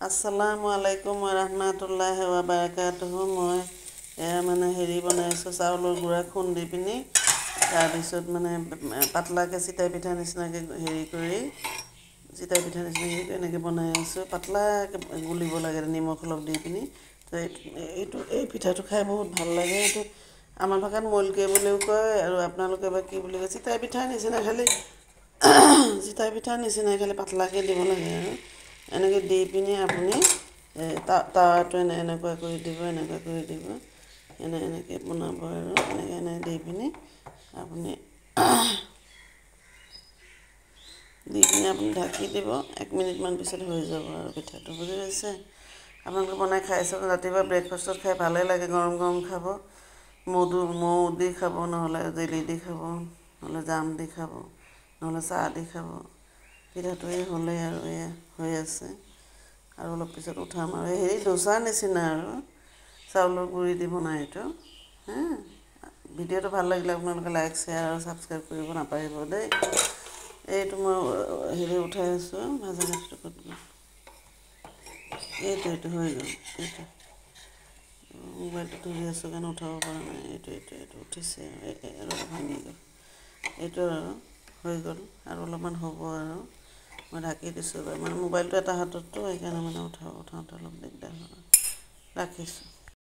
আসসালামু আলাইকুম ওয়া বাৰাকাতুহু। মই মানে হেৰি বনাই আছোঁ, চাউলৰ গুড়া খুন্দি পিনি তাৰপিছত মানে পাতলাকৈ চিতাই পিঠা নিচিনাকৈ হেৰি কৰি চিতাই পিঠা নিচিনাকৈ এনেকৈ বনাই আছোঁ। পাতলাকৈ গুলিব লাগে নিমখ অলপ দি পিনি। তো এই পিঠাটো খাই বহুত ভাল লাগে। এইটো আমাৰ ভাষাত মলকে বুলিও কয় আৰু আপোনালোকে বা কি বুলি কয়। চিতাই পিঠাৰ নিচিনা খালি পাতলাকৈ দিব লাগে আৰু এনেকৈ দি পিনি আপুনি তাৱাটো এনেকুৱা কৰি দিব, এনেকৈ বনাব আৰু এনেকৈ দি পিনি আপুনি ঢাকি দিব। 1 মিনিটমান পিছত হৈ যাব আৰু পিঠাটো, বুজি পাইছে? আপোনালোকে বনাই খাই চাব। ৰাতিপুৱা ব্ৰেকফাষ্টত খাই ভালেই লাগে, গৰম গৰম খাব। মৌ দি খাব, নহ'লে জেলি দি খাব, নহ'লে জাম দি খাব, নহ'লে চাহ দি খাব। পিঠাটো হ'লেই আৰু এয়া হৈ আছে আৰু অলপ পিছত উঠাম আৰু ডোচাৰ নিচিনা আৰু চাউলৰ গুড়ি দি বনাই এইটো। ভিডিঅ'টো ভাল লাগিলে আপোনালোকে লাইক, শ্বেয়াৰ আৰু ছাবস্ক্ৰাইব কৰিব নাপাহৰিব দেই। এইটো মই উঠাই আছোঁ, ভাজা কাঠিটো ক'ত গ'ল? এইটো হৈ গ'ল। মোবাইলটো ধৰি আছোঁ কাৰণে উঠাব পৰা নাই। এইটো উঠিছে আৰু ভাঙি গ'ল। এইটো আৰু হৈ গ'ল আৰু অলপমান হ'ব আৰু মই ঢাকি দিছোঁ। মানে মোবাইলটো এটা হাতততো সেইকাৰণে মানে উঠাওঁতে অলপ দিগদাৰ হয়। ৰাখিছোঁ।